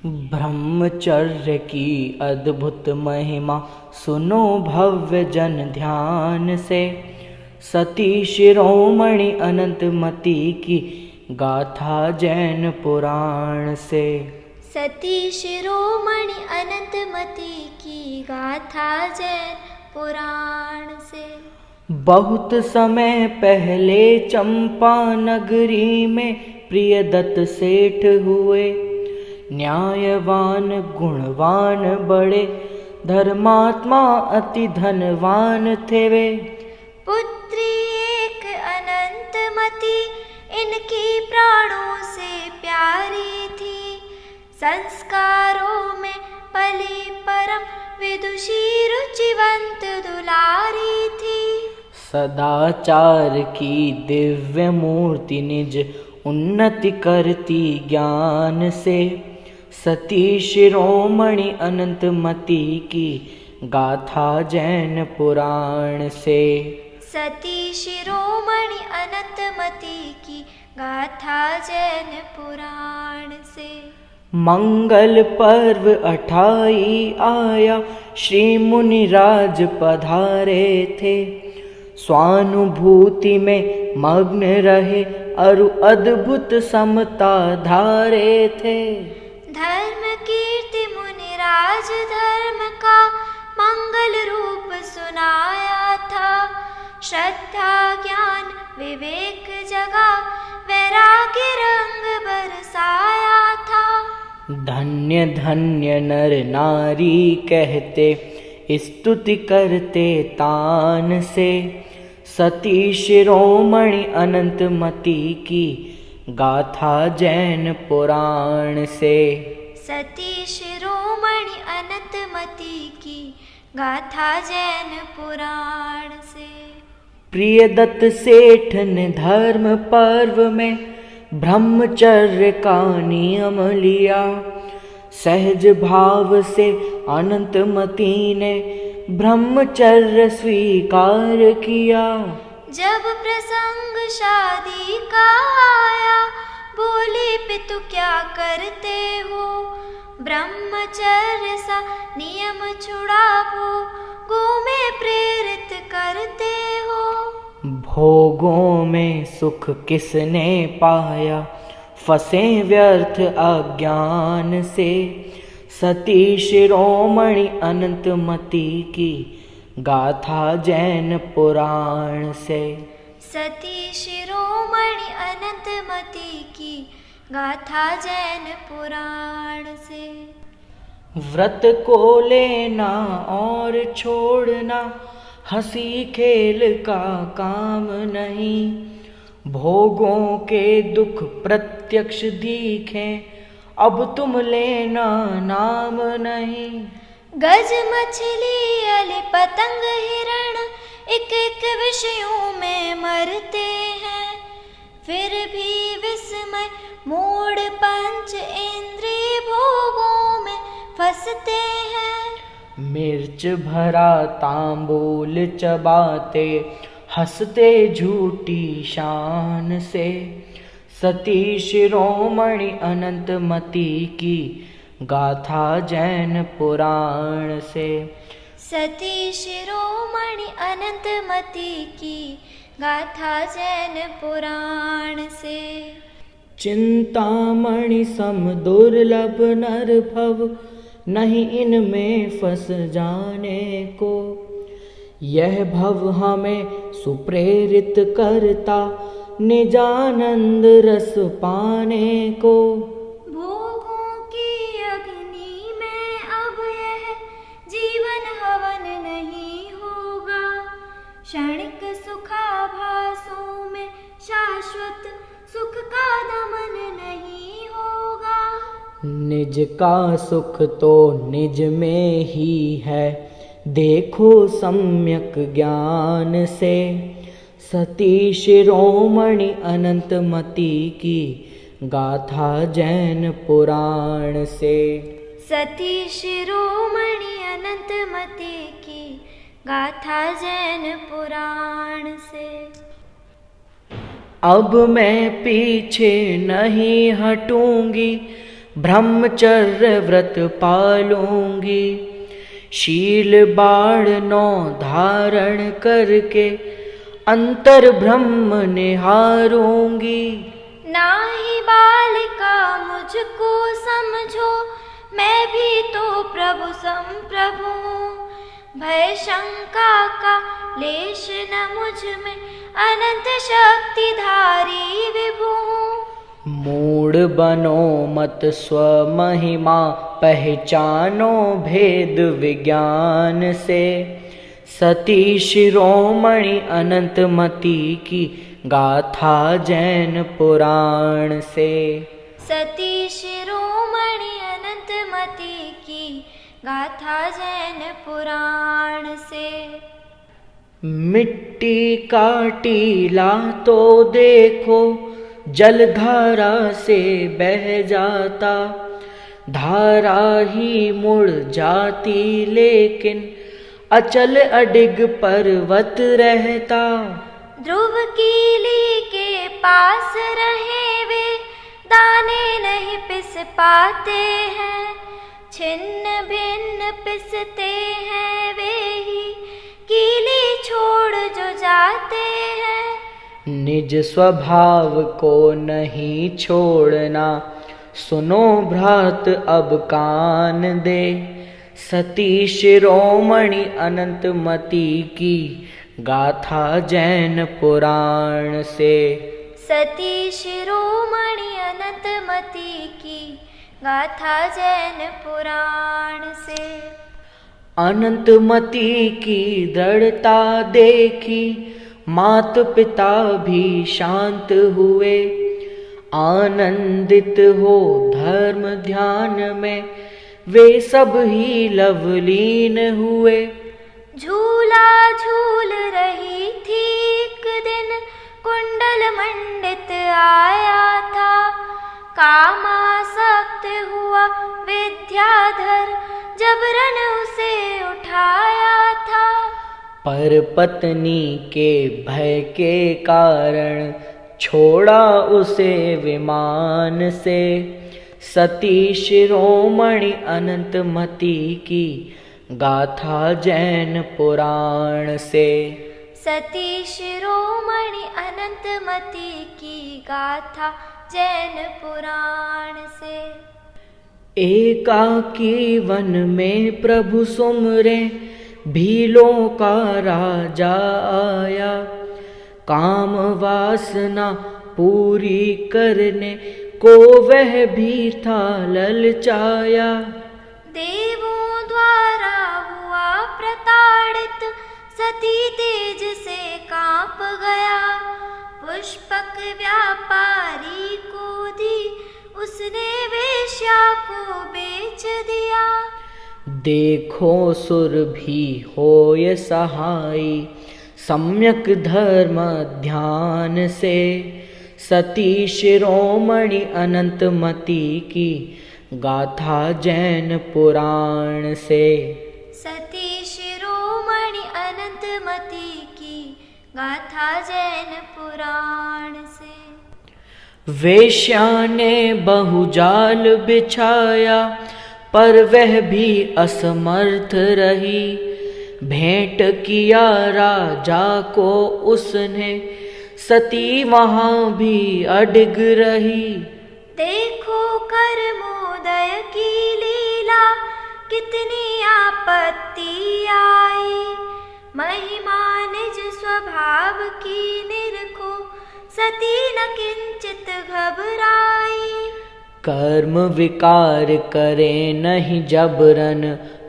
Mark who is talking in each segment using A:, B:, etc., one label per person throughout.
A: ब्रह्मचर्य की अद्भुत महिमा सुनो भव्य जन ध्यान से। सती शिरोमणि अनंतमती की गाथा जैन पुराण से।
B: सती शिरोमणि अनंतमती की गाथा जैन पुराण से।
A: बहुत समय पहले चंपा नगरी में प्रियदत्त सेठ हुए। न्यायवान गुणवान बड़े धर्मात्मा अति धनवान थे वे।
B: पुत्री एक अनंतमती इनकी प्राणों से प्यारी थी। संस्कारों में पली परम विदुषी रुचिवंत दुलारी थी।
A: सदाचार की दिव्य मूर्ति निज उन्नति करती ज्ञान से। सती शिरोमणि अनंतमती की गाथा जैन पुराण से।
B: सती शिरोमणि अनंतमती की गाथा जैन पुराण से।
A: मंगल पर्व 28 आया, श्री मुनिराज पधारे थे। स्वानुभूति में मग्न रहे अरु अद्भुत समता धारे थे।
B: धर्म कीर्ति मुनिराज धर्म का मंगल रूप सुनाया था। श्रद्धा ज्ञान विवेक जगा वैराग्य रंग बरसाया था।
A: धन्य धन्य नर नारी कहते स्तुति करते तान से। सती शिरोमणि अनंतमती की गाथा जैन पुराण से।
B: सती शिरोमणि अनंतमती की गाथा जैन पुराण से।
A: प्रियदत्त सेठ ने धर्म पर्व में ब्रह्मचर्य का नियम लिया। सहज भाव से अनंतमती ने ब्रह्मचर्य स्वीकार किया।
B: जब प्रसंग शादी का आया, बोले पितु क्या करते हो। ब्रह्मचर्य सा नियम छुड़ावो, गो में प्रेरित करते हो।
A: भोगों में सुख किसने पाया, फंसे व्यर्थ अज्ञान से। सती शिरोमणि अनंतमती की गाथा जैन पुराण से।
B: सती शिरोमणि अनंतमती की गाथा जैन पुराण से।
A: व्रत को लेना और छोड़ना हंसी खेल का काम नहीं। भोगों के दुख प्रत्यक्ष दिखें, अब तुम लेना नाम नहीं।
B: गज मछली अली पतंग हिरण एक एक विषयों में मरते हैं। फिर भी विस्मय मूढ़ पंच इंद्रिय भोगों में फंसते हैं।
A: मिर्च भरा तांबूल चबाते हंसते झूठी शान से। सती शिरोमणि अनंतमती की गाथा जैन पुराण से।
B: सती शिरोमणि अनंतमती की गाथा जैन पुराण से।
A: चिंतामणि सम दुर्लभ नर भव, नहीं इनमें फंस जाने को। यह भव हमें सुप्रेरित करता, निजानंद रस पाने को।
B: भोगों की अग्नि में अब यह जीवन हवन नहीं होगा। क्षणिक सुखाभासों में शाश्वत सुख का दमन नहीं होगा।
A: निज का सुख तो निज में ही है, देखो सम्यक ज्ञान से। सती शिरोमणि अनंतमती की गाथा जैन पुराण से।
B: सती शिरोमणि अनंतमती की गाथा जैन पुराण से। अब
A: मैं पीछे नहीं हटूंगी, ब्रह्मचर्य व्रत पालूंगी, शील बाण 9 धारण करके अंतर ब्रह्म निहारूंगी।
B: नाही बालिका मुझको समझो, मैं भी तो प्रभु संप्रभु हूँ। भय शंका का लेश न मुझ में, अनंत शक्तिधारी विभु हूँ।
A: मूढ़ बनो मत स्वमहिमा, पहचानो भेद विज्ञान से। सती शिरोमणि अनंतमती की गाथा जैन पुराण से।
B: सती शिरोमणि अनंतमती की गाथा जैन पुराण से।
A: मिट्टी का टीला तो देखो, जलधारा से बह जाता, धारा ही मुड़ जाती लेकिन अचल अडिग पर्वत रहता।
B: ध्रुव कीली के पास रहे वे, दाने नहीं पिस पाते हैं। छिन्न भिन्न पिसते हैं वे ही, कीली छोड़ जो जाते हैं।
A: निज स्वभाव को नहीं छोड़ना, सुनो भ्रात अब कान दे। सती शिरोमणि अनंतमती की गाथा जैन पुराण से।
B: सती शिरोमणि अनंतमती की गाथा जैन पुराण से।
A: अनंतमती की दृढ़ता देखी, मात पिता भी शांत हुए। आनंदित हो धर्म ध्यान में, वे सब ही लवलीन हुए।
B: झूला झूल रही थी एक दिन, कुंडल मंडित आया था। कामासक्त हुआ विद्याधर, जबरन उसे उठाया था।
A: पर पत्नी के भय के कारण छोड़ा उसे विमान से। सती शिरोमणि अनंतमती की गाथा जैन पुराण से।
B: सती शिरोमणि अनंतमती की गाथा जैन पुराण से।
A: एकाकी वन में प्रभु सुमरे, भीलों का राजा आया। काम वासना पूरी करने को वह भी था ललचाया।
B: देवों द्वारा हुआ प्रताड़ित, सती तेज से कांप गया। पुष्पक व्यापारी को दी, उसने वेश्या को बेच दिया।
A: देखो सुर भी होय सहाय, सम्यक धर्म ध्यान से। सती शिरोमणि अनंतमती की गाथा जैन पुराण से।
B: सती शिरोमणि अनंतमती की गाथा जैन पुराण से।
A: वेश्या ने बहुजाल बिछाया, पर वह भी असमर्थ रही। भेंट किया राजा को उसने, सती वहाँ भी अडिग रही।
B: देखो कर्मोदय की लीला, कितनी आपत्ति आई। महिमा निज स्वभाव की निरखो, सती न किंचित घबराई।
A: कर्म विकार करे नहीं जबरन,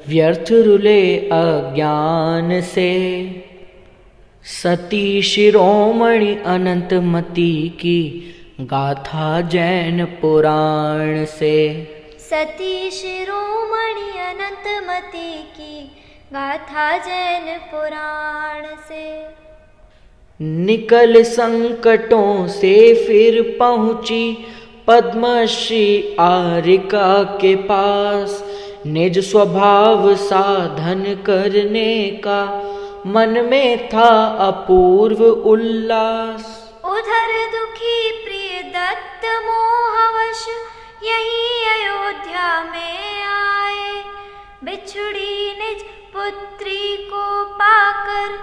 A: व्यर्थ रुले अज्ञान से। सती शिरोमणि अनंतमती की गाथा जैन पुराण से।
B: सती शिरोमणि अनंतमती की गाथा जैन पुराण से।
A: निकल संकटों से फिर पहुँची पद्मश्री आरिका के पास। निज स्वभाव साधन करने का मन में था अपूर्व उल्लास।
B: उधर दुखी प्रिय दत्त मोहवश, यहीं अयोध्या में आए। बिछुड़ी निज पुत्री को पाकर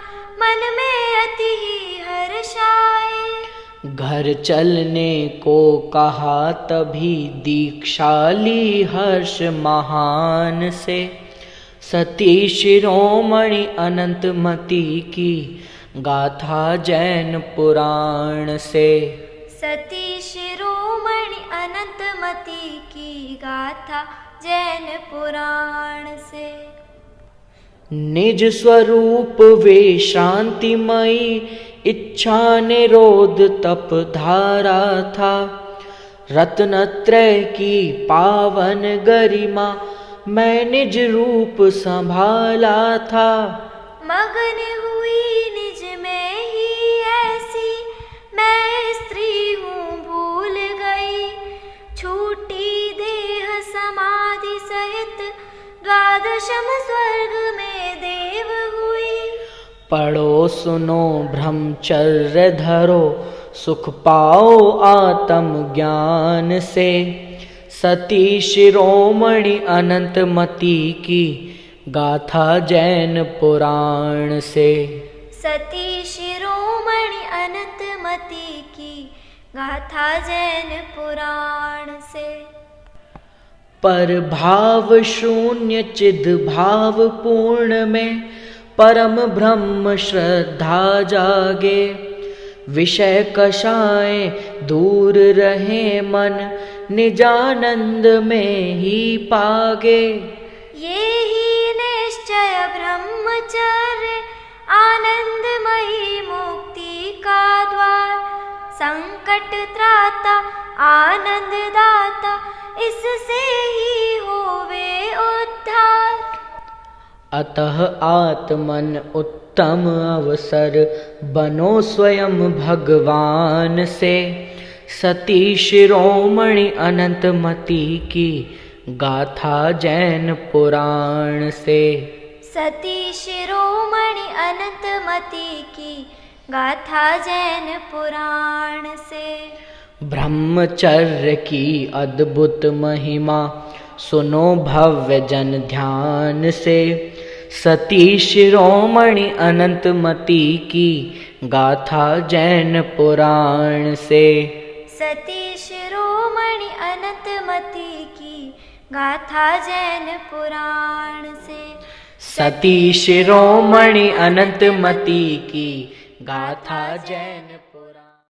B: मन में अति ही हर्ष आए।
A: घर चलने को कहा तभी दीक्षा ली हर्ष महान से। सती शिरोमणि अनंतमती की गाथा जैन पुराण से।
B: सती शिरोमणि अनंतमती की गाथा जैन पुराण से।
A: निज स्वरूप वे शांतिमयी इच्छा निरोध तप धारा था। रत्नत्रय की पावन गरिमा मैं निज रूप संभाला था।
B: मगन हुई निज में ही ऐसी मैं स्त्री हूँ भूल गई। छूटी देह समाधि सहित द्वादशम स्वर्ग में देव हुई।
A: पढ़ो सुनो ब्रह्मचर्य धरो सुख पाओ आत्म ज्ञान से। सती शिरोमणि अनंतमती की गाथा जैन पुराण से।
B: सती शिरोमणि अनंतमती की गाथा जैन पुराण से।
A: पर भाव शून्य चिद भाव पूर्ण में परम ब्रह्म श्रद्धा जागे। विषय कषाएं दूर रहे मन निजानंद में ही पागे।
B: ये ही निश्चय ब्रह्मचर्य आनंदमयी मुक्ति का द्वार। संकट त्राता आनंद दाता इससे ही होवे उद्धार।
A: अतः आत्मन उत्तम अवसर बनो स्वयं भगवान से। सती शिरोमणि अनंतमती की गाथा जैन पुराण से।
B: सती शिरोमणि अनंतमती की गाथा जैन पुराण से।
A: ब्रह्मचर्य की अद्भुत महिमा सुनो भव्य जन ध्यान से। सती शिरोमणि अनंतमती की गाथा जैन पुराण से।
B: सती शिरोमणि अनंतमती की गाथा जैन पुराण से।
A: सती शिरोमणि अनंतमती की गाथा जैन